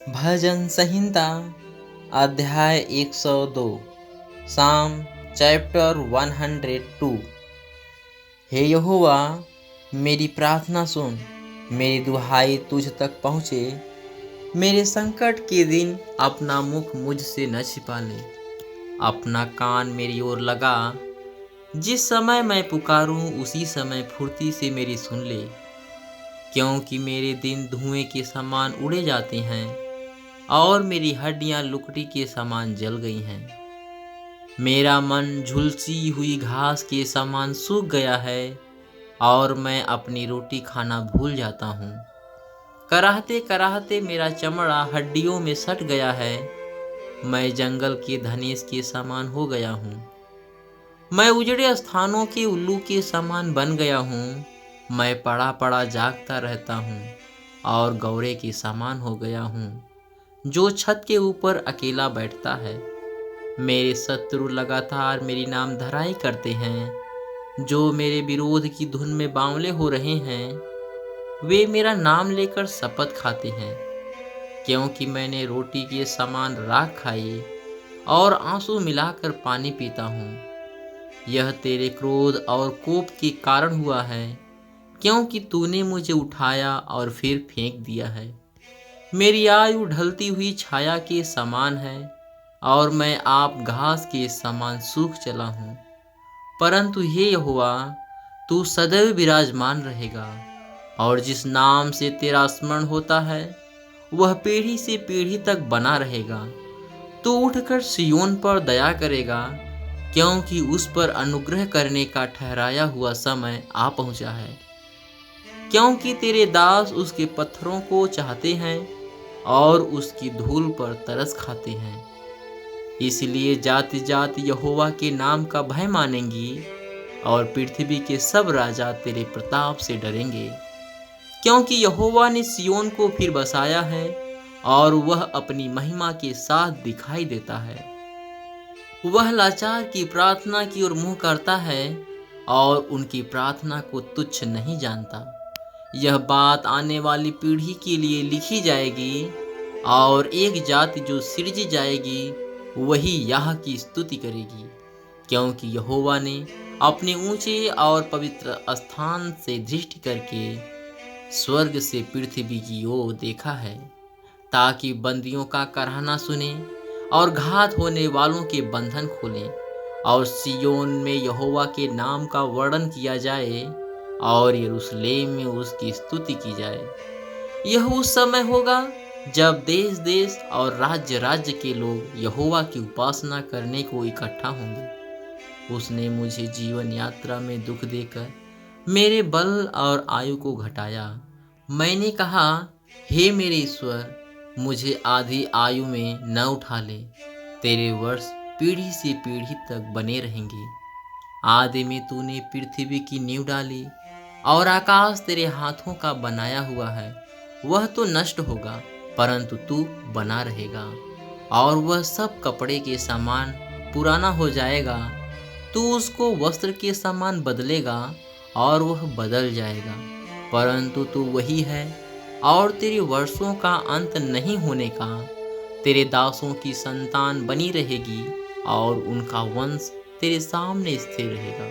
भजन संहिता अध्याय 102 साम चैप्टर 102। हे यहोवा, मेरी प्रार्थना सुन, मेरी दुहाई तुझ तक पहुँचे। मेरे संकट के दिन अपना मुख मुझसे न छिपा ले। अपना कान मेरी ओर लगा, जिस समय मैं पुकारूं उसी समय फुर्ती से मेरी सुन ले। क्योंकि मेरे दिन धुएं के समान उड़े जाते हैं और मेरी हड्डियां लुकड़ी के समान जल गई हैं। मेरा मन झुलसी हुई घास के समान सूख गया है और मैं अपनी रोटी खाना भूल जाता हूँ। कराहते कराहते मेरा चमड़ा हड्डियों में सट गया है। मैं जंगल के धनेश के समान हो गया हूँ। मैं उजड़े स्थानों के उल्लू के समान बन गया हूँ। मैं पड़ा पड़ा जागता रहता हूँ और गौरे के समान हो गया हूँ, जो छत के ऊपर अकेला बैठता है। मेरे शत्रु लगातार मेरी नाम धराई करते हैं। जो मेरे विरोध की धुन में बावले हो रहे हैं, वे मेरा नाम लेकर शपथ खाते हैं। क्योंकि मैंने रोटी के समान राख खाई और आंसू मिलाकर पानी पीता हूँ। यह तेरे क्रोध और कोप के कारण हुआ है, क्योंकि तूने मुझे उठाया और फिर फेंक दिया है। मेरी आयु ढलती हुई छाया के समान है और मैं आप घास के समान सूख चला हूँ। परंतु हे यहोवा, तू सदैव विराजमान रहेगा और जिस नाम से तेरा स्मरण होता है वह पीढ़ी से पीढ़ी तक बना रहेगा। तू उठकर सिय्योन पर दया करेगा, क्योंकि उस पर अनुग्रह करने का ठहराया हुआ समय आ पहुँचा है। क्योंकि तेरे दास उसके पत्थरों को चाहते हैं और उसकी धूल पर तरस खाते हैं। इसलिए जाति जाति यहोवा के नाम का भय मानेंगी और पृथ्वी के सब राजा तेरे प्रताप से डरेंगे। क्योंकि यहोवा ने सिय्योन को फिर बसाया है और वह अपनी महिमा के साथ दिखाई देता है। वह लाचार की प्रार्थना की ओर मुँह करता है और उनकी प्रार्थना को तुच्छ नहीं जानता। यह बात आने वाली पीढ़ी के लिए लिखी जाएगी और एक जाति जो सिरजी जाएगी वही यह की स्तुति करेगी। क्योंकि यहोवा ने अपने ऊंचे और पवित्र स्थान से दृष्टि करके स्वर्ग से पृथ्वी की ओर देखा है, ताकि बंदियों का कराहना सुने और घात होने वालों के बंधन खोलें और सिय्योन में यहोवा के नाम का वर्णन किया जाए और यरूशलेम में उसकी स्तुति की जाए। यह उस समय होगा जब देश देश और राज्य राज्य के लोग यहोवा की उपासना करने को इकट्ठा होंगे। उसने मुझे जीवन यात्रा में दुख देकर मेरे बल और आयु को घटाया। मैंने कहा, हे मेरे ईश्वर, मुझे आधी आयु में न उठा ले। तेरे वर्ष पीढ़ी से पीढ़ी तक बने रहेंगे। आदि में तूने पृथ्वी की नींव डाली और आकाश तेरे हाथों का बनाया हुआ है। वह तो नष्ट होगा, परंतु तू बना रहेगा और वह सब कपड़े के समान पुराना हो जाएगा। तू उसको वस्त्र के समान बदलेगा और वह बदल जाएगा, परंतु तू वही है और तेरे वर्षों का अंत नहीं होने का। तेरे दासों की संतान बनी रहेगी और उनका वंश तेरे सामने स्थिर रहेगा।